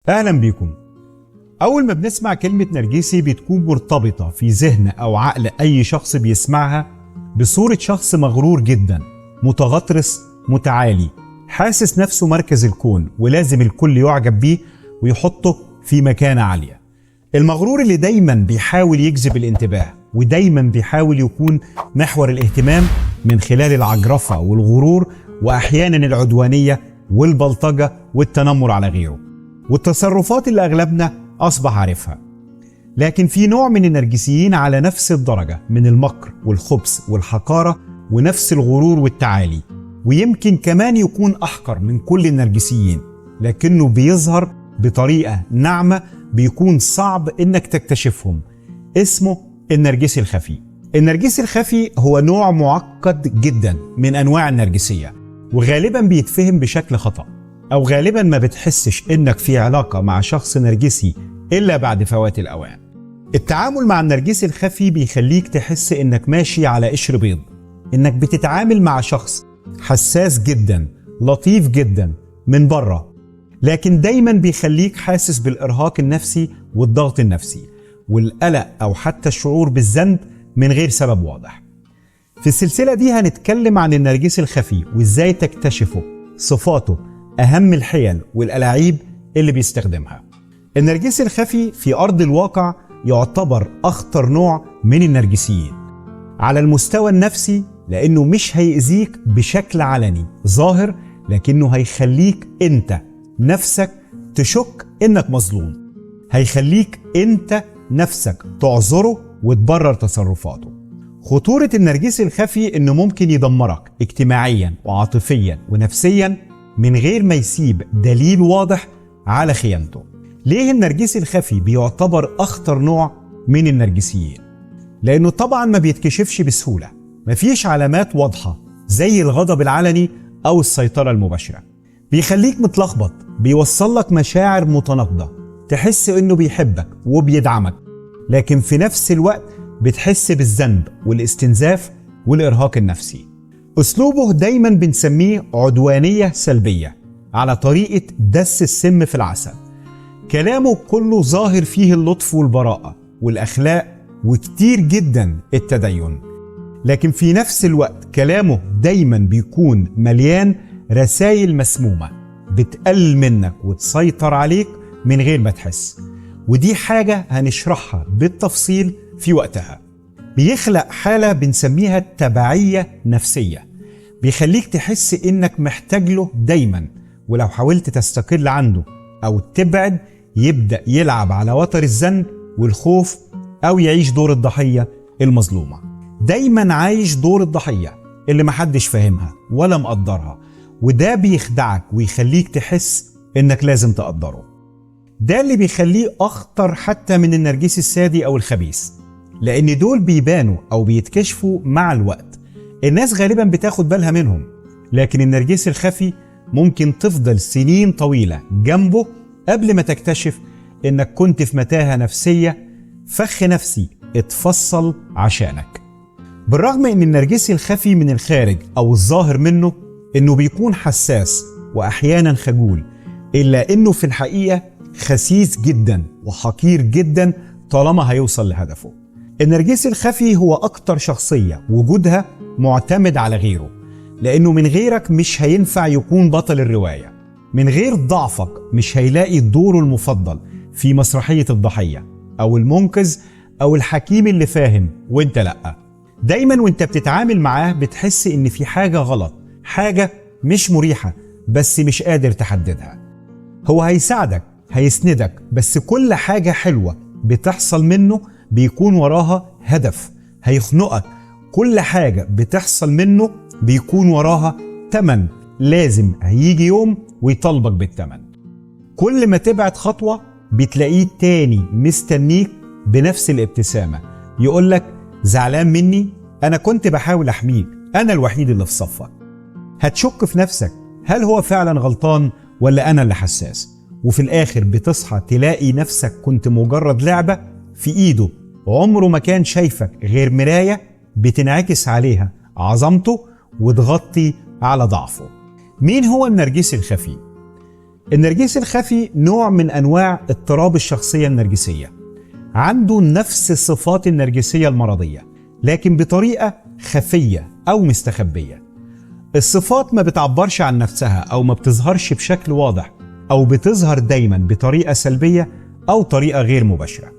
أهلا بيكم. أول ما بنسمع كلمة نرجسي بتكون مرتبطة في ذهن أو عقل أي شخص بيسمعها بصورة شخص مغرور جدا، متغطرس، متعالي، حاسس نفسه مركز الكون ولازم الكل يعجب بيه ويحطه في مكانة عالية. المغرور اللي دايما بيحاول يجذب الانتباه ودايما بيحاول يكون محور الاهتمام من خلال العجرفة والغرور وأحيانا العدوانية والبلطجة والتنمر على غيره، والتصرفات اللي أغلبنا أصبح عارفها. لكن في نوع من النرجسيين على نفس الدرجة من المكر والخبث والحقارة ونفس الغرور والتعالي، ويمكن كمان يكون أحقر من كل النرجسيين، لكنه بيظهر بطريقة ناعمة بيكون صعب إنك تكتشفهم. اسمه النرجسي الخفي. النرجسي الخفي هو نوع معقد جدا من أنواع النرجسية، وغالبا بيتفهم بشكل خطأ، أو غالبا ما بتحسش إنك في علاقة مع شخص نرجسي إلا بعد فوات الأوان. التعامل مع النرجسي الخفي بيخليك تحس إنك ماشي على قشر بيض، إنك بتتعامل مع شخص حساس جدا، لطيف جدا من بره، لكن دايما بيخليك حاسس بالإرهاق النفسي والضغط النفسي والقلق أو حتى الشعور بالذنب من غير سبب واضح. في السلسلة دي هنتكلم عن النرجسي الخفي وإزاي تكتشفه، صفاته، أهم الحيل والألاعيب اللي بيستخدمها. النرجسي الخفي في أرض الواقع يعتبر أخطر نوع من النرجسيين على المستوى النفسي، لأنه مش هيأذيك بشكل علني ظاهر، لكنه هيخليك أنت نفسك تشك إنك مظلوم، هيخليك أنت نفسك تعذره وتبرر تصرفاته. خطورة النرجسي الخفي إنه ممكن يدمرك اجتماعيا وعاطفيا ونفسيا من غير ما يسيب دليل واضح على خيانته. ليه النرجسي الخفي بيعتبر أخطر نوع من النرجسيين؟ لأنه طبعا ما بيتكشفش بسهولة، مفيش علامات واضحة زي الغضب العلني أو السيطرة المباشرة. بيخليك متلخبط، بيوصل لك مشاعر متناقضة، تحس إنه بيحبك وبيدعمك، لكن في نفس الوقت بتحس بالذنب والاستنزاف والإرهاق النفسي. أسلوبه دايما بنسميه عدوانية سلبية، على طريقة دس السم في العسل. كلامه كله ظاهر فيه اللطف والبراءة والأخلاق وكتير جدا التدين، لكن في نفس الوقت كلامه دايما بيكون مليان رسائل مسمومة بتقلل منك وتسيطر عليك من غير ما تحس، ودي حاجة هنشرحها بالتفصيل في وقتها. بيخلق حالة بنسميها تبعية نفسية، بيخليك تحس إنك محتاج له دايما، ولو حاولت تستقل عنده أو تبعد يبدأ يلعب على وتر الذنب والخوف، أو يعيش دور الضحية المظلومة. دايما عايش دور الضحية اللي محدش فاهمها ولا مقدرها، وده بيخدعك ويخليك تحس إنك لازم تقدره. ده اللي بيخليه أخطر حتى من النرجسي السادي أو الخبيث، لأن دول بيبانوا أو بيتكشفوا مع الوقت، الناس غالبا بتاخد بالها منهم، لكن النرجسي الخفي ممكن تفضل سنين طويلة جنبه قبل ما تكتشف إنك كنت في متاهة نفسية، فخ نفسي اتفصل عشانك. بالرغم إن النرجسي الخفي من الخارج أو الظاهر منه إنه بيكون حساس وأحيانا خجول، إلا إنه في الحقيقة خسيس جدا وحقير جدا طالما هيوصل لهدفه. النرجسي الخفي هو أكتر شخصية وجودها معتمد على غيره، لأنه من غيرك مش هينفع يكون بطل الرواية، من غير ضعفك مش هيلاقي دوره المفضل في مسرحية الضحية أو المنقذ أو الحكيم اللي فاهم وانت لأ. دايما وانت بتتعامل معاه بتحس إن في حاجة غلط، حاجة مش مريحة بس مش قادر تحددها. هو هيساعدك، هيسندك، بس كل حاجة حلوة بتحصل منه بيكون وراها هدف، هيخنقك. كل حاجة بتحصل منه بيكون وراها تمن، لازم هيجي يوم ويطالبك بالتمن. كل ما تبعد خطوة بتلاقيه تاني مستنيك بنفس الابتسامة، يقولك زعلان مني؟ أنا كنت بحاول أحميك، أنا الوحيد اللي في صفك. هتشك في نفسك، هل هو فعلا غلطان ولا أنا اللي حساس؟ وفي الآخر بتصحى تلاقي نفسك كنت مجرد لعبة في إيده، عمره ما كان شايفك غير مراية بتنعكس عليها عظمته وتغطي على ضعفه. مين هو النرجسي الخفي؟ النرجسي الخفي نوع من أنواع اضطراب الشخصية النرجسية، عنده نفس صفات النرجسية المرضية لكن بطريقة خفية أو مستخبية. الصفات ما بتعبرش عن نفسها أو ما بتظهرش بشكل واضح، أو بتظهر دايما بطريقة سلبية أو طريقة غير مباشرة.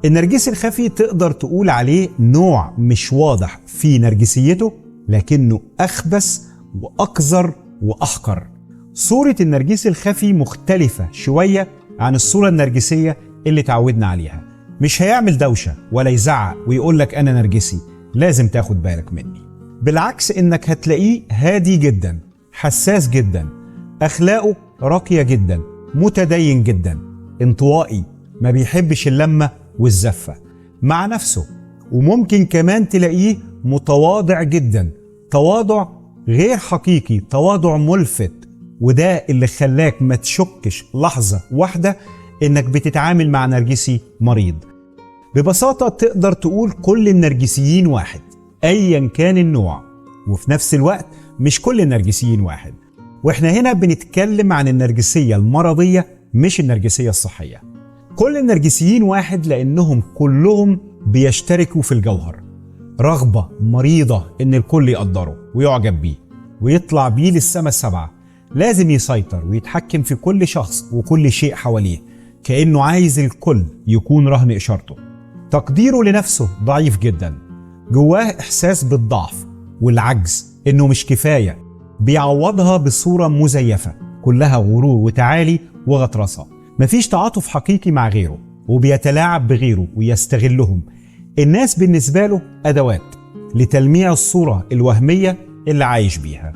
النرجسي الخفي تقدر تقول عليه نوع مش واضح في نرجسيته لكنه أخبث وأقذر وأحقر. صورة النرجسي الخفي مختلفة شوية عن الصورة النرجسية اللي تعودنا عليها. مش هيعمل دوشة ولا يزعق ويقولك أنا نرجسي لازم تاخد بالك مني. بالعكس، إنك هتلاقيه هادي جدا، حساس جدا، أخلاقه راقية جدا، متدين جدا، انطوائي، ما بيحبش اللمة والزفة مع نفسه. وممكن كمان تلاقيه متواضع جدا، تواضع غير حقيقي، تواضع ملفت. وده اللي خلاك ما تشكش لحظة واحدة إنك بتتعامل مع نرجسي مريض. ببساطة تقدر تقول كل النرجسيين واحد أيا كان النوع، وفي نفس الوقت مش كل النرجسيين واحد. واحنا هنا بنتكلم عن النرجسية المرضية مش النرجسية الصحية. كل النرجسيين واحد لأنهم كلهم بيشتركوا في الجوهر، رغبة مريضة إن الكل يقدره ويعجب بيه ويطلع بيه للسما السبعة. لازم يسيطر ويتحكم في كل شخص وكل شيء حواليه، كأنه عايز الكل يكون رهن إشارته. تقديره لنفسه ضعيف جدا، جواه إحساس بالضعف والعجز، إنه مش كفاية، بيعوضها بصورة مزيفة كلها غرور وتعالي وغطرسة. مفيش تعاطف حقيقي مع غيره، وبيتلاعب بغيره ويستغلهم. الناس بالنسبة له أدوات لتلميع الصورة الوهمية اللي عايش بيها.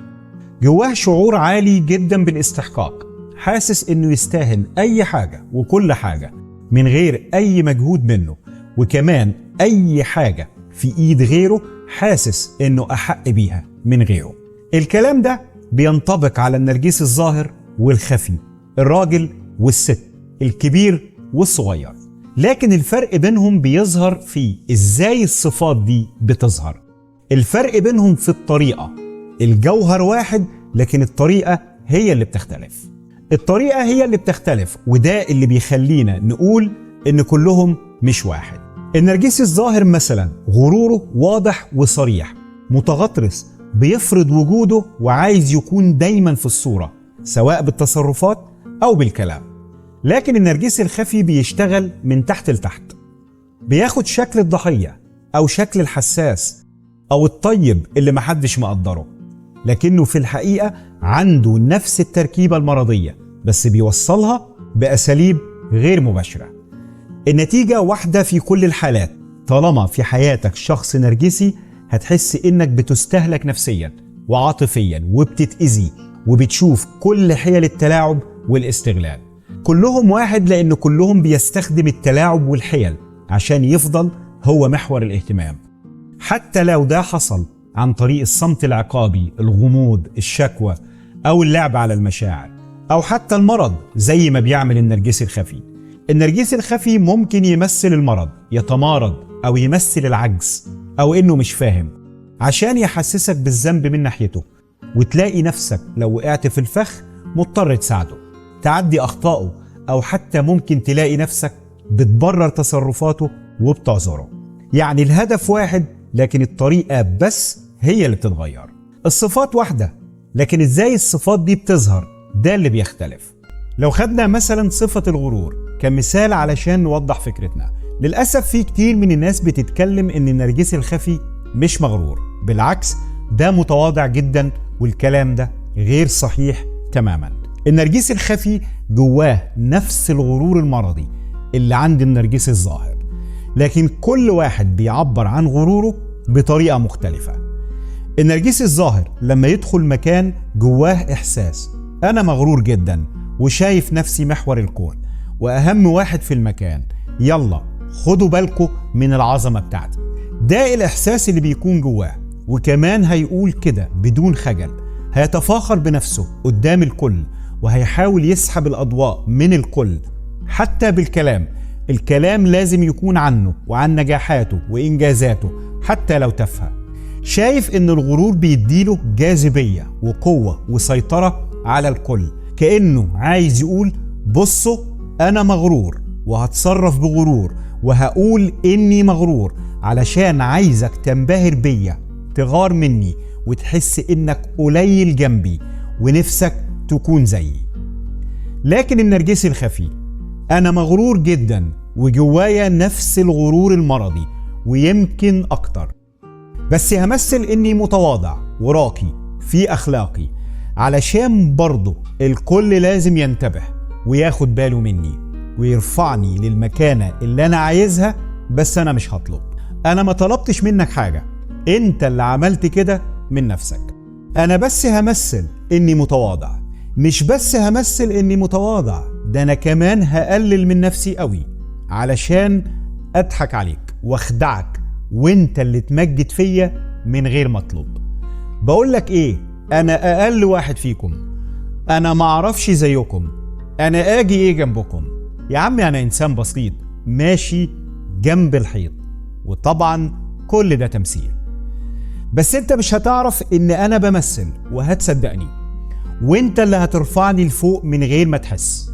جواه شعور عالي جدا بالاستحقاق، حاسس إنه يستاهل أي حاجة وكل حاجة من غير أي مجهود منه، وكمان أي حاجة في إيد غيره حاسس إنه أحق بيها من غيره. الكلام ده بينطبق على النرجسي الظاهر والخفي، الراجل والست، الكبير والصغير. لكن الفرق بينهم بيظهر في إزاي الصفات دي بتظهر. الفرق بينهم في الطريقة. الجوهر واحد لكن الطريقة هي اللي بتختلف. الطريقة هي اللي بتختلف، وده اللي بيخلينا نقول إن كلهم مش واحد. النرجسي الظاهر مثلا غروره واضح وصريح، متغطرس، بيفرض وجوده وعايز يكون دايما في الصورة سواء بالتصرفات أو بالكلام. لكن النرجسي الخفي بيشتغل من تحت لتحت، بياخد شكل الضحية أو شكل الحساس أو الطيب اللي محدش مقدره، لكنه في الحقيقة عنده نفس التركيبة المرضية بس بيوصلها بأساليب غير مباشرة. النتيجة واحدة في كل الحالات. طالما في حياتك شخص نرجسي هتحس إنك بتستهلك نفسيا وعاطفيا وبتتأذي، وبتشوف كل حيل التلاعب والاستغلال. كلهم واحد لأن كلهم بيستخدم التلاعب والحيل عشان يفضل هو محور الاهتمام، حتى لو ده حصل عن طريق الصمت العقابي، الغموض، الشكوى، أو اللعب على المشاعر، أو حتى المرض زي ما بيعمل النرجسي الخفي. النرجسي الخفي ممكن يمثل المرض، يتمارض، أو يمثل العجز أو إنه مش فاهم عشان يحسسك بالذنب من ناحيته، وتلاقي نفسك لو وقعت في الفخ مضطر تساعده، تعدي أخطائه، أو حتى ممكن تلاقي نفسك بتبرر تصرفاته وبتعذره. يعني الهدف واحد لكن الطريقة بس هي اللي بتتغير. الصفات واحدة لكن إزاي الصفات دي بتظهر ده اللي بيختلف. لو خدنا مثلا صفة الغرور كمثال علشان نوضح فكرتنا، للأسف في كتير من الناس بتتكلم إن النرجسي الخفي مش مغرور، بالعكس ده متواضع جدا، والكلام ده غير صحيح تماما. النرجسي الخفي جواه نفس الغرور المرضي اللي عند النرجسي الظاهر، لكن كل واحد بيعبر عن غروره بطريقة مختلفة. النرجسي الظاهر لما يدخل مكان جواه إحساس أنا مغرور جدا وشايف نفسي محور الكون وأهم واحد في المكان، يلا خدوا بالكم من العظمة بتاعتي. ده الإحساس اللي بيكون جواه، وكمان هيقول كده بدون خجل، هيتفاخر بنفسه قدام الكل، وهيحاول يسحب الأضواء من الكل حتى بالكلام. الكلام لازم يكون عنه وعن نجاحاته وإنجازاته حتى لو تافهة. شايف إن الغرور بيديله جاذبية وقوة وسيطرة على الكل، كأنه عايز يقول بصوا أنا مغرور وهتصرف بغرور وهقول إني مغرور علشان عايزك تنبهر بيا، تغار مني وتحس إنك قليل جنبي ونفسك تكون زيي. لكن النرجسي الخفي أنا مغرور جدا وجوايا نفس الغرور المرضي ويمكن أكتر، بس همثل إني متواضع وراقي في أخلاقي علشان برضه الكل لازم ينتبه وياخد باله مني ويرفعني للمكانة اللي أنا عايزها. بس أنا مش هطلب، أنا ما طلبتش منك حاجة، أنت اللي عملت كده من نفسك. أنا بس همثل إني متواضع، مش بس همثل إني متواضع، ده أنا كمان هقلل من نفسي قوي علشان أضحك عليك واخدعك وأنت اللي تمجد فيا من غير ما أطلب. بقولك إيه، أنا أقل واحد فيكم، أنا معرفش زيكم، أنا آجي إيه جنبكم؟ يا عمي أنا إنسان بسيط ماشي جنب الحيط. وطبعا كل ده تمثيل، بس أنت مش هتعرف إن أنا بمثل وهتصدقني، وأنت اللي هترفعني لفوق من غير ما تحس.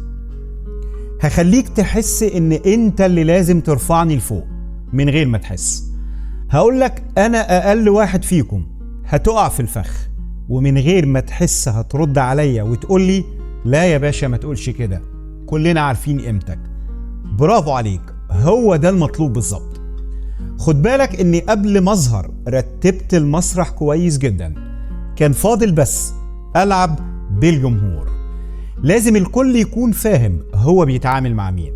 هخليك تحس إن أنت اللي لازم ترفعني لفوق من غير ما تحس. هقولك أنا أقل واحد فيكم، هتقع في الفخ ومن غير ما تحس هترد عليا وتقولي لا يا باشا ما تقولش كده، كلنا عارفين قيمتك. برافو عليك، هو ده المطلوب بالظبط. خد بالك اني قبل ما اظهر رتبت المسرح كويس جدا، كان فاضل بس العب بالجمهور. لازم الكل يكون فاهم هو بيتعامل مع مين.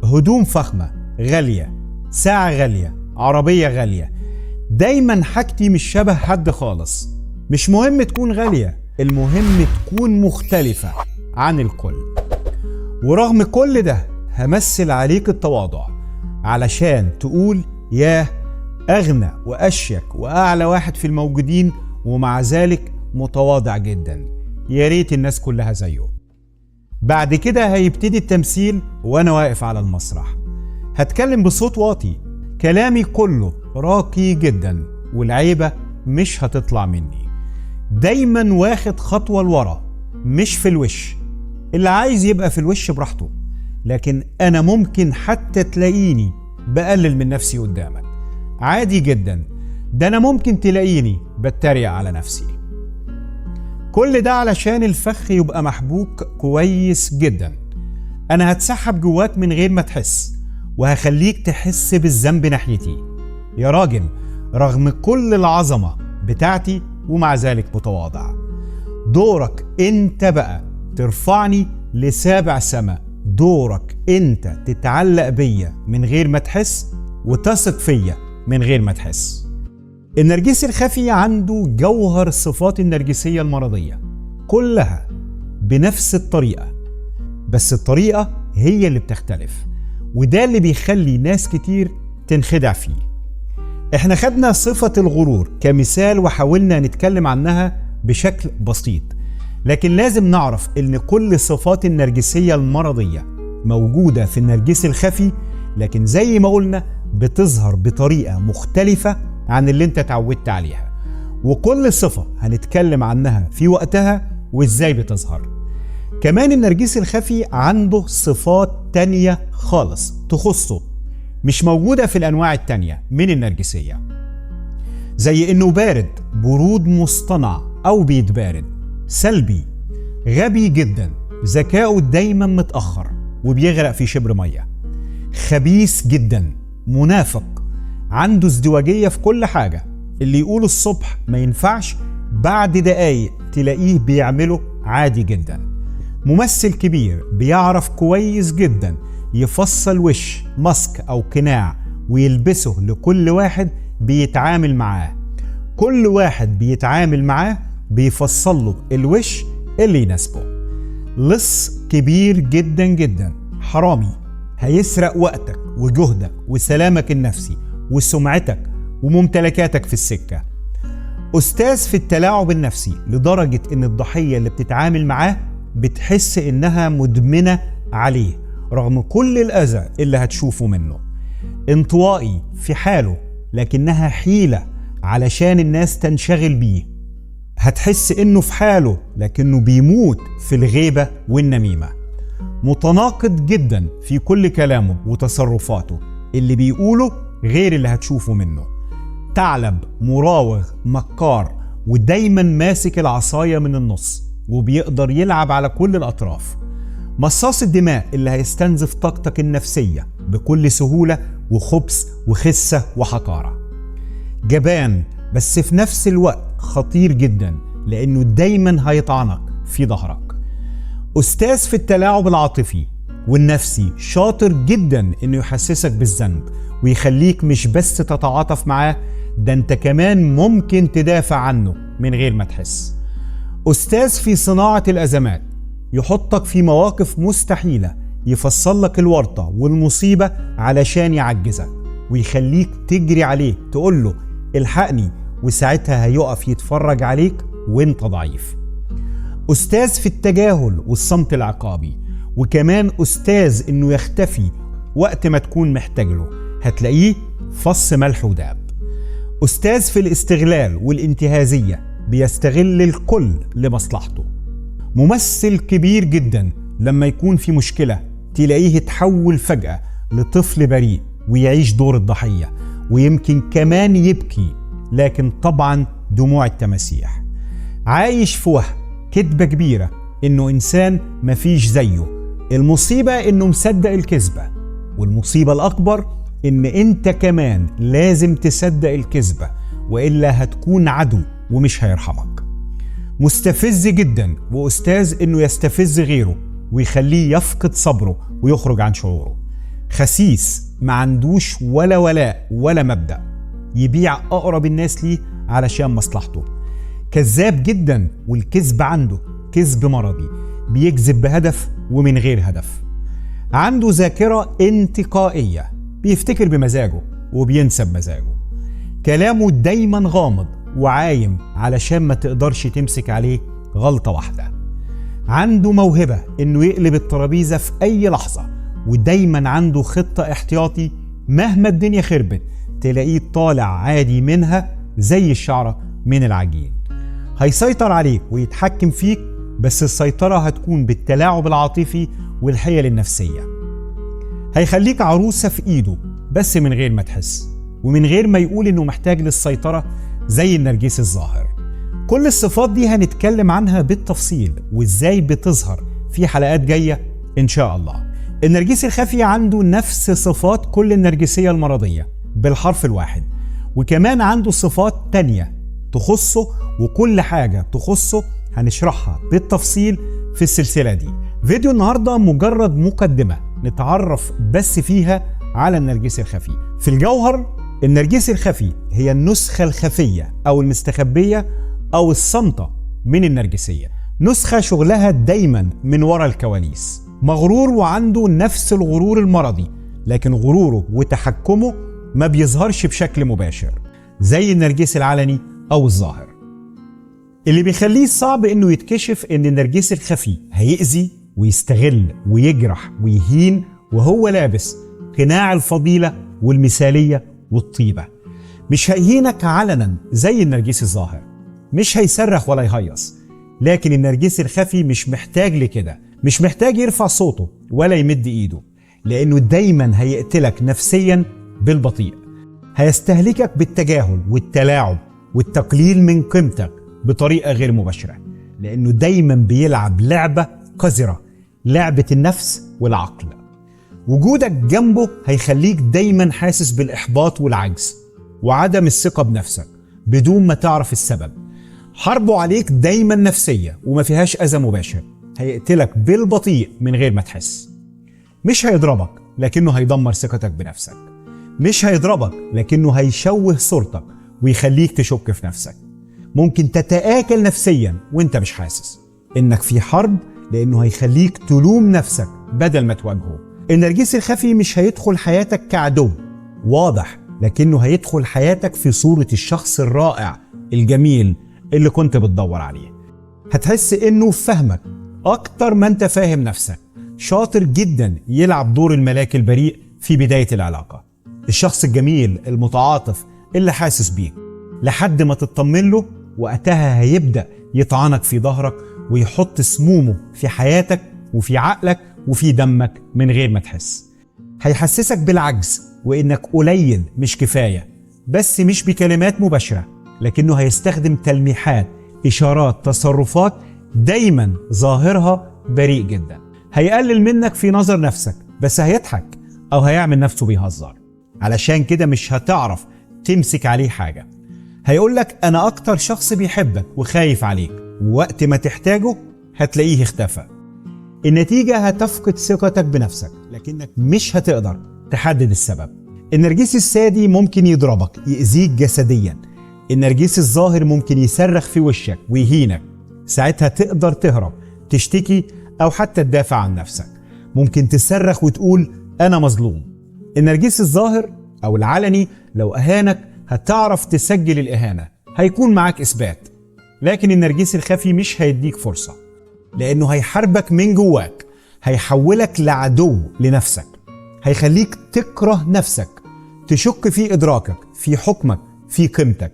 هدوم فخمة غالية، ساعة غالية، عربية غالية، دايما حاجتي مش شبه حد خالص. مش مهم تكون غالية، المهم تكون مختلفة عن الكل. ورغم كل ده همثل عليك التواضع علشان تقول ياه أغنى وأشيك وأعلى واحد في الموجودين ومع ذلك متواضع جدا، يا ريت الناس كلها زيه. بعد كده هيبتدي التمثيل وأنا واقف على المسرح، هتكلم بصوت واطي، كلامي كله راقي جدا والعيبة مش هتطلع مني. دايما واخد خطوة لورا مش في الوش. اللي عايز يبقى في الوش براحته، لكن أنا ممكن حتى تلاقيني بقلل من نفسي قدامك عادي جدا. ده أنا ممكن تلاقيني بتريق على نفسي. كل ده علشان الفخ يبقى محبوك كويس جدا. أنا هتسحب جواك من غير ما تحس وهخليك تحس بالذنب ناحيتي. يا راجل، رغم كل العظمة بتاعتي ومع ذلك متواضع. دورك انت بقى ترفعني لسابع سما، دورك انت تتعلق بيا من غير ما تحس وتثق فيا من غير ما تحس. النرجسي الخفي عنده جوهر الصفات النرجسية المرضية كلها بنفس الطريقة، بس الطريقة هي اللي بتختلف، وده اللي بيخلي ناس كتير تنخدع فيه. احنا خدنا صفة الغرور كمثال وحاولنا نتكلم عنها بشكل بسيط، لكن لازم نعرف ان كل صفات النرجسية المرضية موجودة في النرجسي الخفي، لكن زي ما قلنا بتظهر بطريقة مختلفة عن اللي انت اتعودت عليها، وكل صفة هنتكلم عنها في وقتها وازاي بتظهر. كمان النرجسي الخفي عنده صفات تانية خالص تخصه مش موجودة في الأنواع التانية من النرجسية، زي إنه بارد، برود مصطنع أو بيتبارد، سلبي، غبي جدا، ذكاؤه دايما متأخر وبيغرق في شبر مية، خبيث جدا، منافق، عنده ازدواجية في كل حاجة، اللي يقوله الصبح ما ينفعش بعد دقايق تلاقيه بيعمله عادي جدا، ممثل كبير بيعرف كويس جدا يفصل وش ماسك أو قناع ويلبسه لكل واحد بيتعامل معاه. كل واحد بيتعامل معاه بيفصل له الوش اللي يناسبه. لص كبير جدا جدا، حرامي، هيسرق وقتك وجهدك وسلامك النفسي وسمعتك وممتلكاتك في السكة. أستاذ في التلاعب النفسي لدرجة إن الضحية اللي بتتعامل معاه بتحس إنها مدمنة عليه رغم كل الأذى اللي هتشوفه منه. انطوائي في حاله لكنها حيلة علشان الناس تنشغل بيه. هتحس انه في حاله لكنه بيموت في الغيبة والنميمة. متناقض جدا في كل كلامه وتصرفاته، اللي بيقوله غير اللي هتشوفه منه. ثعلب مراوغ مكار، ودايما ماسك العصاية من النص وبيقدر يلعب على كل الأطراف. مصاص الدماء اللي هيستنزف طاقتك النفسية بكل سهولة وخبث وخسة وحقارة. جبان بس في نفس الوقت خطير جدا، لأنه دايما هيطعنك في ظهرك. أستاذ في التلاعب العاطفي والنفسي، شاطر جدا إنه يحسسك بالذنب ويخليك مش بس تتعاطف معاه، ده انت كمان ممكن تدافع عنه من غير ما تحس. أستاذ في صناعة الأزمات، يحطك في مواقف مستحيلة، يفصل لك الورطة والمصيبة علشان يعجزك ويخليك تجري عليه تقول له الحقني، وساعتها هيقف يتفرج عليك وانت ضعيف. أستاذ في التجاهل والصمت العقابي، وكمان أستاذ إنه يختفي وقت ما تكون محتاج له، هتلاقيه فص ملح وداب. أستاذ في الاستغلال والانتهازية، بيستغل الكل لمصلحته. ممثل كبير جدا، لما يكون في مشكلة تلاقيه يتحول فجأة لطفل بريء ويعيش دور الضحية، ويمكن كمان يبكي، لكن طبعا دموع التماسيح. عايش في وهم، كذبة كبيرة إنه إنسان مفيش زيه. المصيبة إنه مصدق الكذبة، والمصيبة الأكبر إن أنت كمان لازم تصدق الكذبة، وإلا هتكون عدو ومش هيرحمك. مستفز جدا، وأستاذ إنه يستفز غيره ويخليه يفقد صبره ويخرج عن شعوره. خسيس، ما عندوش ولا ولاء ولا مبدأ، يبيع أقرب الناس ليه علشان مصلحته. كذاب جدا، والكذب عنده كذب مرضي، بيكذب بهدف ومن غير هدف. عنده ذاكرة انتقائية، بيفتكر بمزاجه وبينسى بمزاجه. كلامه دايما غامض وعايم علشان ما تقدرش تمسك عليه غلطة واحدة. عنده موهبة انه يقلب الترابيزة في اي لحظة، ودايما عنده خطة احتياطي مهما الدنيا خربت تلاقيه طالع عادي منها زي الشعرة من العجين. هيسيطر عليك ويتحكم فيك، بس السيطرة هتكون بالتلاعب العاطفي والحيل النفسية. هيخليك عروسة في ايده بس من غير ما تحس، ومن غير ما يقول انه محتاج للسيطرة، زي النرجس الظاهر. كل الصفات دي هنتكلم عنها بالتفصيل وازاي بتظهر في حلقات جاية ان شاء الله. النرجسي الخفي عنده نفس صفات كل النرجسية المرضية بالحرف الواحد، وكمان عنده صفات تانية تخصه، وكل حاجة تخصه هنشرحها بالتفصيل في السلسلة دي. فيديو النهاردة مجرد مقدمة نتعرف بس فيها على النرجسي الخفي. في الجوهر النرجسي الخفي هي النسخة الخفية أو المستخبية أو الصامتة من النرجسية، نسخة شغلها دايما من وراء الكواليس. مغرور وعنده نفس الغرور المرضي، لكن غروره وتحكمه ما بيظهرش بشكل مباشر زي النرجسي العلني أو الظاهر. اللي بيخليه صعب إنه يتكشف إن النرجسي الخفي هيأذي ويستغل ويجرح ويهين وهو لابس قناع الفضيلة والمثالية والطيبة. مش هيهينك علنا زي النرجسي الظاهر، مش هيصرخ ولا يهيص، لكن النرجسي الخفي مش محتاج لكده، مش محتاج يرفع صوته ولا يمد ايده، لانه دايما هيقتلك نفسيا بالبطيء. هيستهلكك بالتجاهل والتلاعب والتقليل من قيمتك بطريقة غير مباشرة، لانه دايما بيلعب لعبة قذرة، لعبة النفس والعقل. وجودك جنبه هيخليك دايما حاسس بالإحباط والعجز وعدم الثقة بنفسك بدون ما تعرف السبب. حربه عليك دايما نفسية وما فيهاش أذى مباشر، هيقتلك بالبطيء من غير ما تحس. مش هيضربك لكنه هيدمر ثقتك بنفسك، مش هيضربك لكنه هيشوه صورتك ويخليك تشك في نفسك. ممكن تتآكل نفسيا وانت مش حاسس انك في حرب، لانه هيخليك تلوم نفسك بدل ما تواجهه. النرجسي الخفي مش هيدخل حياتك كعدو واضح، لكنه هيدخل حياتك في صورة الشخص الرائع الجميل اللي كنت بتدور عليه. هتحس انه فهمك اكتر ما انت فاهم نفسك، شاطر جدا يلعب دور الملاك البريء في بداية العلاقة، الشخص الجميل المتعاطف اللي حاسس بيك، لحد ما تطمن له وقتها هيبدأ يطعنك في ظهرك ويحط سمومه في حياتك وفي عقلك وفي دمك من غير ما تحس. هيحسسك بالعجز وإنك قليل مش كفاية، بس مش بكلمات مباشرة، لكنه هيستخدم تلميحات، إشارات، تصرفات دايما ظاهرها بريء جدا. هيقلل منك في نظر نفسك، بس هيضحك أو هيعمل نفسه بيهزر، علشان كده مش هتعرف تمسك عليه حاجة. هيقولك أنا أكتر شخص بيحبك وخايف عليك، ووقت ما تحتاجه هتلاقيه اختفى. النتيجة هتفقد ثقتك بنفسك، لكنك مش هتقدر تحدد السبب. النرجسي السادي ممكن يضربك، يأذيك جسديا. النرجسي الظاهر ممكن يصرخ في وشك ويهينك، ساعتها تقدر تهرب، تشتكي أو حتى تدافع عن نفسك. ممكن تصرخ وتقول أنا مظلوم. النرجسي الظاهر أو العلني لو أهانك هتعرف تسجل الإهانة، هيكون معاك إثبات. لكن النرجسي الخفي مش هيديك فرصة، لأنه هيحاربك من جواك، هيحولك لعدو لنفسك، هيخليك تكره نفسك، تشك في إدراكك، في حكمك، في قيمتك.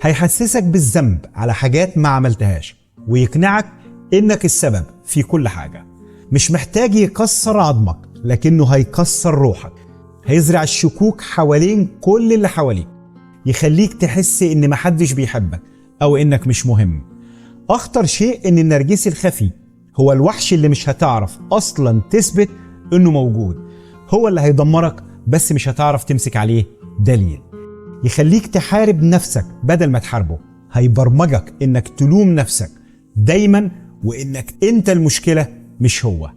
هيحسسك بالذنب على حاجات ما عملتهاش، ويقنعك إنك السبب في كل حاجة. مش محتاج يكسر عظمك، لكنه هيكسر روحك. هيزرع الشكوك حوالين كل اللي حواليك، يخليك تحس إن محدش بيحبك أو إنك مش مهم. أخطر شيء إن النرجسي الخفي هو الوحش اللي مش هتعرف أصلا تثبت إنه موجود. هو اللي هيدمرك، بس مش هتعرف تمسك عليه دليل. يخليك تحارب نفسك بدل ما تحاربه. هيبرمجك إنك تلوم نفسك دايما، وإنك أنت المشكلة مش هو.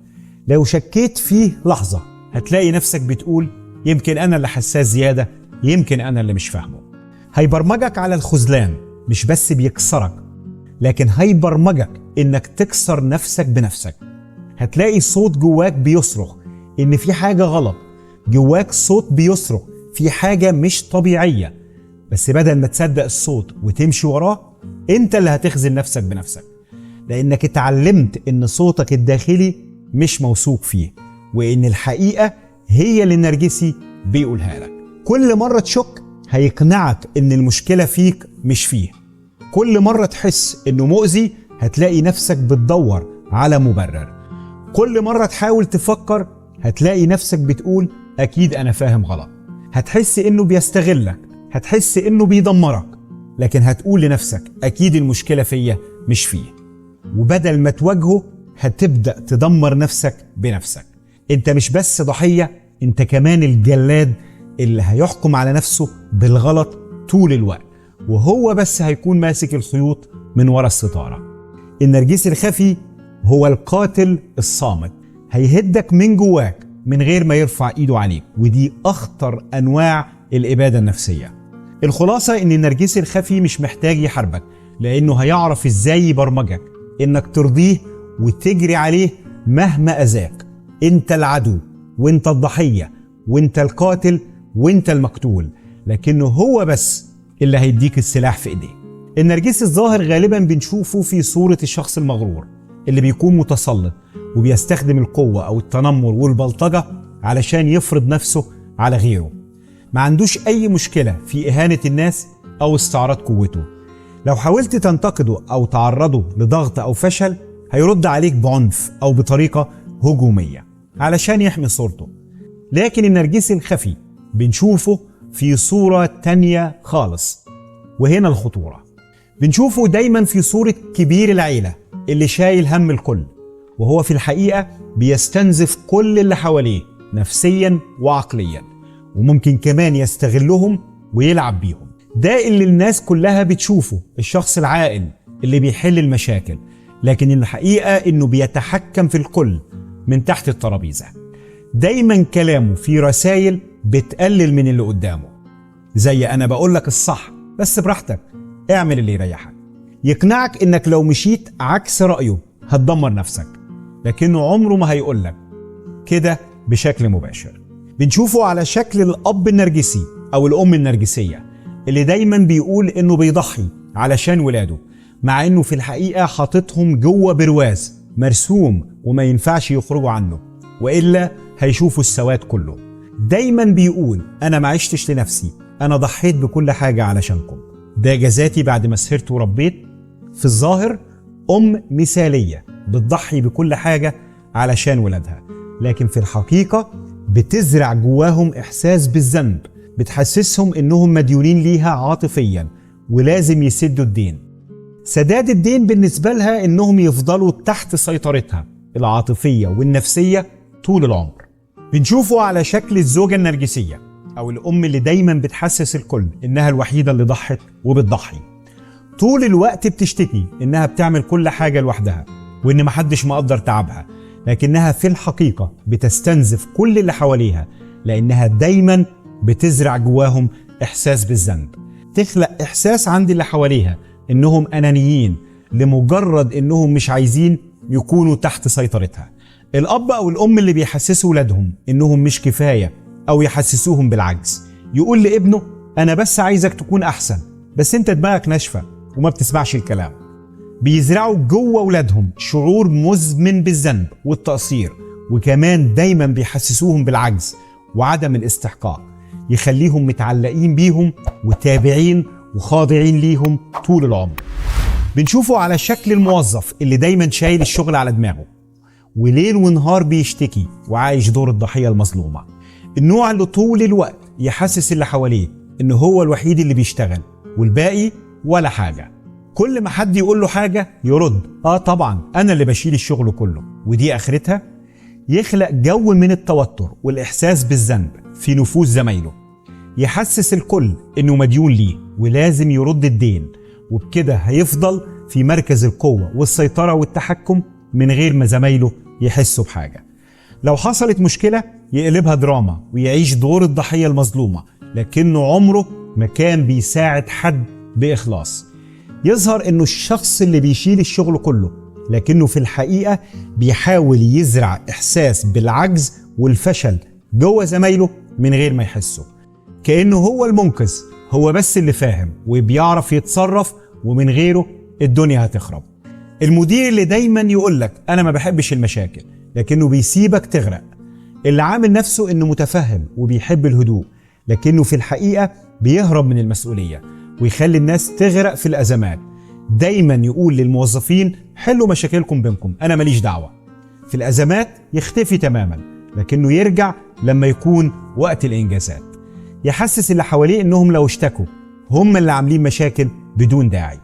لو شكيت فيه لحظة هتلاقي نفسك بتقول يمكن أنا اللي حساس زيادة، يمكن أنا اللي مش فاهمه. هيبرمجك على الخذلان، مش بس بيكسرك، لكن هيبرمجك إنك تكسر نفسك بنفسك. هتلاقي صوت جواك بيصرخ إن في حاجة غلط، جواك صوت بيصرخ في حاجة مش طبيعية، بس بدل ما تصدق الصوت وتمشي وراه، أنت اللي هتخذل نفسك بنفسك، لأنك اتعلمت إن صوتك الداخلي مش موثوق فيه، وإن الحقيقة هي اللي النرجسي بيقولها لك. كل مرة تشك هيقنعك إن المشكلة فيك مش فيه. كل مرة تحس إنه مؤذي هتلاقي نفسك بتدور على مبرر. كل مرة تحاول تفكر هتلاقي نفسك بتقول أكيد أنا فاهم غلط. هتحس إنه بيستغلك، هتحس إنه بيدمرك، لكن هتقول لنفسك أكيد المشكلة فيا مش فيه. وبدل ما تواجهه هتبدأ تدمر نفسك بنفسك. انت مش بس ضحية، انت كمان الجلاد اللي هيحكم على نفسه بالغلط طول الوقت، وهو بس هيكون ماسك الخيوط من ورا الستارة. النرجسي الخفي هو القاتل الصامت، هيهدك من جواك من غير ما يرفع ايده عليك، ودي اخطر انواع الابادة النفسية. الخلاصة ان النرجسي الخفي مش محتاج يحاربك، لانه هيعرف ازاي يبرمجك انك ترضيه وتجري عليه مهما اذاك. انت العدو، وانت الضحية، وانت القاتل، وانت المقتول، لكنه هو بس اللي هيديك السلاح في ايديه. النرجسي الظاهر غالبا بنشوفه في صورة الشخص المغرور اللي بيكون متسلط وبيستخدم القوة او التنمر والبلطجة علشان يفرض نفسه على غيره. ما عندوش اي مشكلة في اهانة الناس او استعراض قوته. لو حاولت تنتقده او تعرضه لضغط او فشل هيرد عليك بعنف او بطريقة هجومية علشان يحمي صورته. لكن النرجسي الخفي بنشوفه في صورة تانية خالص، وهنا الخطورة. بنشوفه دايما في صورة كبير العيلة اللي شايل هم الكل، وهو في الحقيقة بيستنزف كل اللي حواليه نفسيا وعقليا، وممكن كمان يستغلهم ويلعب بيهم. ده اللي الناس كلها بتشوفه، الشخص العاقل اللي بيحل المشاكل، لكن الحقيقة انه بيتحكم في الكل من تحت الترابيزة. دايما كلامه فيه رسائل بتقلل من اللي قدامه، زي انا بقولك الصح بس براحتك، اعمل اللي يريحك. يقنعك انك لو مشيت عكس رأيه هتدمر نفسك، لكنه عمره ما هيقولك كده بشكل مباشر. بنشوفه على شكل الأب النرجسي أو الأم النرجسية اللي دايما بيقول إنه بيضحي علشان ولاده، مع إنه في الحقيقة حاططهم جوه برواز مرسوم وما ينفعش يخرجوا عنه، وإلا هيشوفوا السواد كله. دايما بيقول أنا ما عشتش لنفسي، أنا ضحيت بكل حاجة علشانكم. ده جزاتي بعد ما سهرت وربيت. في الظاهر مثالية بتضحي بكل حاجة علشان ولادها، لكن في الحقيقة بتزرع جواهم إحساس بالذنب، بتحسسهم إنهم مديونين ليها عاطفيا ولازم يسدوا الدين. سداد الدين بالنسبة لها إنهم يفضلوا تحت سيطرتها العاطفية والنفسية طول العمر. بنشوفه على شكل الزوجة النرجسية أو الأم اللي دايما بتحسس الكل إنها الوحيدة اللي ضحت وبتضحي. طول الوقت بتشتكي إنها بتعمل كل حاجة لوحدها وإن محدش مقدر تعبها، لكنها في الحقيقة بتستنزف كل اللي حواليها، لأنها دايما بتزرع جواهم إحساس بالذنب. تخلق إحساس عند اللي حواليها إنهم أنانيين لمجرد إنهم مش عايزين يكونوا تحت سيطرتها. الأب أو الأم اللي بيحسسوا ولادهم إنهم مش كفاية أو يحسسوهم بالعجز، يقول لابنه أنا بس عايزك تكون أحسن، بس أنت دماغك ناشفة وما بتسمعش الكلام. بيزرعوا جوه ولادهم شعور مزمن بالذنب والتقصير، وكمان دايما بيحسسوهم بالعجز وعدم الاستحقاق، يخليهم متعلقين بيهم وتابعين وخاضعين ليهم طول العمر. بنشوفه على شكل الموظف اللي دايما شايل الشغل على دماغه وليل ونهار بيشتكي وعايش دور الضحية المظلومة. النوع اللي طول الوقت يحسس اللي حواليه انه هو الوحيد اللي بيشتغل والباقي ولا حاجة. كل ما حد يقول له حاجة يرد طبعا انا اللي بشيل الشغل كله، ودي اخرتها يخلق جو من التوتر والاحساس بالذنب في نفوس زمايله، يحسس الكل انه مديون ليه ولازم يرد الدين، وبكده هيفضل في مركز القوة والسيطرة والتحكم من غير ما زمايله يحسوا بحاجة. لو حصلت مشكلة يقلبها دراما ويعيش دور الضحية المظلومة، لكنه عمره ما كان بيساعد حد بإخلاص. يظهر انه الشخص اللي بيشيل الشغل كله، لكنه في الحقيقة بيحاول يزرع إحساس بالعجز والفشل جوه زمايله من غير ما يحسوا، كأنه هو المنقذ، هو بس اللي فاهم وبيعرف يتصرف ومن غيره الدنيا هتخرب. المدير اللي دايما يقولك أنا ما بحبش المشاكل لكنه بيسيبك تغرق. اللي عامل نفسه إنه متفهم وبيحب الهدوء، لكنه في الحقيقة بيهرب من المسؤولية ويخلي الناس تغرق في الأزمات. دايما يقول للموظفين حلوا مشاكلكم بينكم، أنا ماليش دعوة. في الأزمات يختفي تماما، لكنه يرجع لما يكون وقت الإنجازات. يحسس اللي حواليه إنهم لو اشتكوا هم اللي عاملين مشاكل بدون داعي.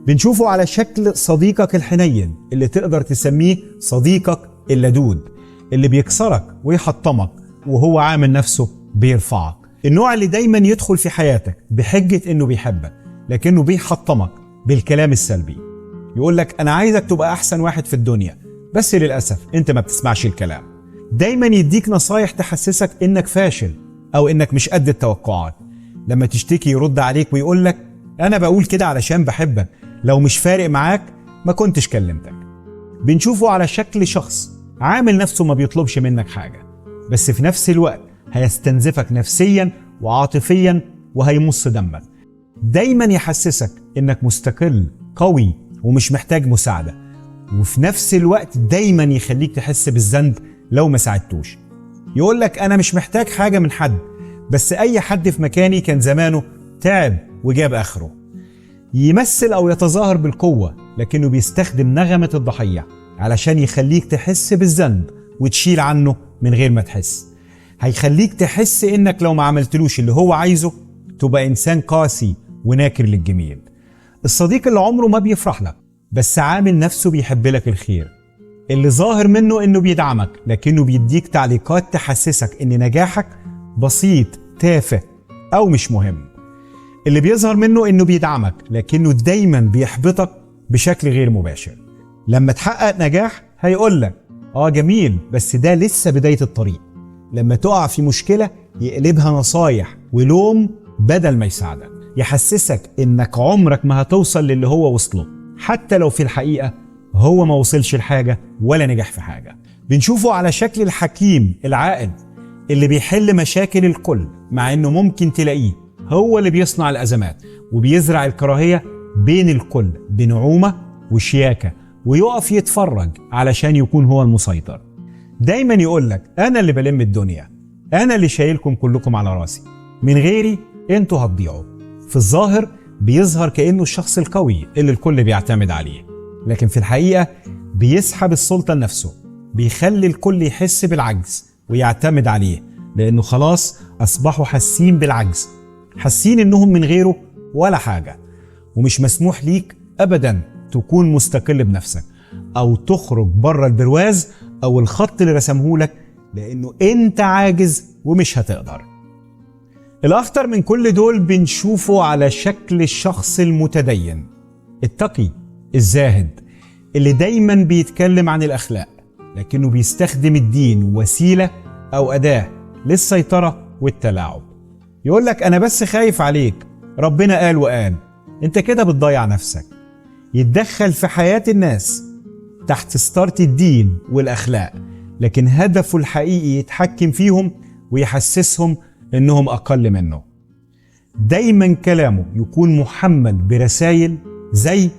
بنشوفه على شكل صديقك الحنين اللي تقدر تسميه صديقك اللدود، اللي بيكسرك ويحطمك وهو عامل نفسه بيرفعك. النوع اللي دايما يدخل في حياتك بحجة إنه بيحبك لكنه بيحطمك بالكلام السلبي. يقولك أنا عايزك تبقى أحسن واحد في الدنيا، بس للأسف أنت ما بتسمعش الكلام. دايما يديك نصايح تحسسك إنك فاشل أو إنك مش قد التوقعات. لما تشتكي يرد عليك ويقولك أنا بقول كده علشان بحبك، لو مش فارق معاك ما كنتش كلمتك. بنشوفه على شكل شخص عامل نفسه ما بيطلبش منك حاجة، بس في نفس الوقت هيستنزفك نفسيا وعاطفيا وهيمص دمك. دايما يحسسك إنك مستقل قوي ومش محتاج مساعدة، وفي نفس الوقت دايما يخليك تحس بالذنب لو ما ساعدتوش. يقولك أنا مش محتاج حاجة من حد، بس أي حد في مكاني كان زمانه تعب وجاب آخره. يمثل أو يتظاهر بالقوة، لكنه بيستخدم نغمة الضحية علشان يخليك تحس بالذنب وتشيل عنه من غير ما تحس. هيخليك تحس إنك لو ما عملتلوش اللي هو عايزه تبقى إنسان قاسي وناكر للجميل. الصديق اللي عمره ما بيفرح لك بس عامل نفسه بيحب لك الخير، اللي ظاهر منه إنه بيدعمك لكنه بيديك تعليقات تحسسك إن نجاحك بسيط تافه أو مش مهم. اللي بيظهر منه إنه بيدعمك لكنه دايما بيحبطك بشكل غير مباشر. لما تحقق نجاح هيقولك جميل بس ده لسه بداية الطريق. لما تقع في مشكلة يقلبها نصايح ولوم بدل ما يساعدك، يحسسك إنك عمرك ما هتوصل للي هو وصله، حتى لو في الحقيقة هو ما وصلش لحاجة ولا نجح في حاجة. بنشوفه على شكل الحكيم العاقل اللي بيحل مشاكل الكل، مع إنه ممكن تلاقيه هو اللي بيصنع الأزمات وبيزرع الكراهية بين الكل بنعومة وشياكة، ويقف يتفرج علشان يكون هو المسيطر. دايما يقولك أنا اللي بلم الدنيا، أنا اللي شايلكم كلكم على راسي، من غيري انتوا هتضيعوا. في الظاهر بيظهر كأنه الشخص القوي اللي الكل بيعتمد عليه، لكن في الحقيقة بيسحب السلطة لنفسه، بيخلي الكل يحس بالعجز ويعتمد عليه، لأنه خلاص أصبحوا حاسين بالعجز، حاسين إنهم من غيره ولا حاجة. ومش مسموح ليك أبدا تكون مستقل بنفسك أو تخرج بره البرواز أو الخط اللي رسمهولك، لأنه أنت عاجز ومش هتقدر. الأخطر من كل دول بنشوفه على شكل الشخص المتدين التقي الزاهد اللي دايما بيتكلم عن الأخلاق، لكنه بيستخدم الدين وسيلة أو أداة للسيطرة والتلاعب. يقولك أنا بس خايف عليك، ربنا قال وقال، أنت كده بتضيع نفسك. يتدخل في حياة الناس تحت ستارة الدين والأخلاق، لكن هدفه الحقيقي يتحكم فيهم ويحسسهم إنهم أقل منه. دايما كلامه يكون محمل برسائل زي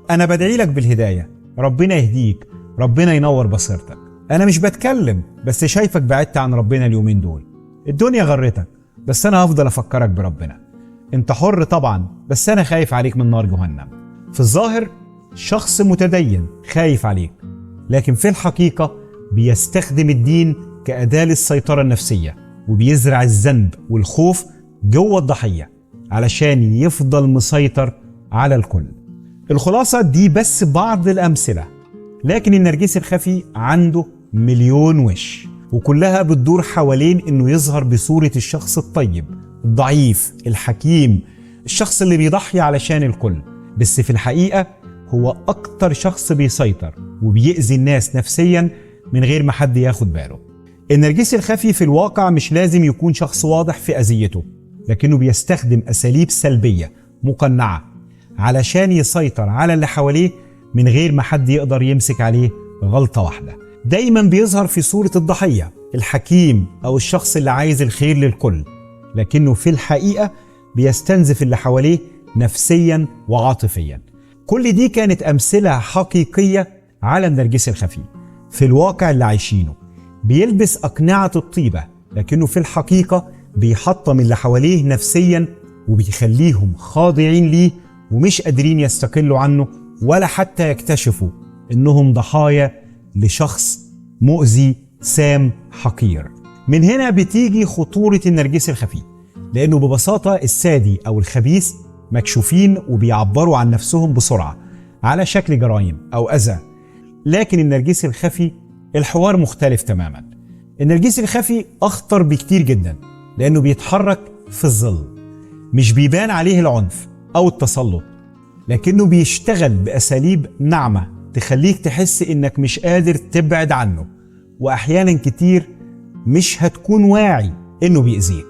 أنا بدعي لك بالهداية، ربنا يهديك، ربنا ينور بصيرتك، أنا مش بتكلم بس شايفك بعدت عن ربنا اليومين دول، الدنيا غرتك بس أنا هفضل أفكرك بربنا، أنت حر طبعا بس أنا خايف عليك من نار جهنم. في الظاهر شخص متدين خايف عليك، لكن في الحقيقة بيستخدم الدين كأداة للسيطرة النفسية، وبيزرع الذنب والخوف جوه الضحية علشان يفضل مسيطر على الكل. الخلاصة دي بس بعض الأمثلة، لكن النرجسي الخفي عنده مليون وش، وكلها بتدور حوالين إنه يظهر بصورة الشخص الطيب الضعيف الحكيم، الشخص اللي بيضحي علشان الكل، بس في الحقيقة هو أكتر شخص بيسيطر وبيأذي الناس نفسيا من غير ما حد ياخد باله. النرجسي الخفي في الواقع مش لازم يكون شخص واضح في أذيته، لكنه بيستخدم أساليب سلبية مقنعة علشان يسيطر على اللي حواليه من غير ما حد يقدر يمسك عليه غلطة واحدة. دايما بيظهر في صورة الضحية الحكيم أو الشخص اللي عايز الخير للكل، لكنه في الحقيقة بيستنزف اللي حواليه نفسيا وعاطفيا. كل دي كانت أمثلة حقيقية على النرجسي الخفي في الواقع اللي عايشينه. بيلبس أقنعة الطيبة، لكنه في الحقيقة بيحطم اللي حواليه نفسيا وبيخليهم خاضعين ليه ومش قادرين يستقلوا عنه ولا حتى يكتشفوا إنهم ضحايا لشخص مؤذي سام حقير. من هنا بتيجي خطورة النرجسي الخفي، لأنه ببساطة السادي أو الخبيث مكشوفين وبيعبروا عن نفسهم بسرعة على شكل جرائم أو أذى، لكن النرجسي الخفي الحوار مختلف تماما. النرجسي الخفي أخطر بكتير جدا لأنه بيتحرك في الظل، مش بيبان عليه العنف أو التسلط، لكنه بيشتغل بأساليب ناعمة تخليك تحس إنك مش قادر تبعد عنه، وأحيانا كتير مش هتكون واعي إنه بيأذيك.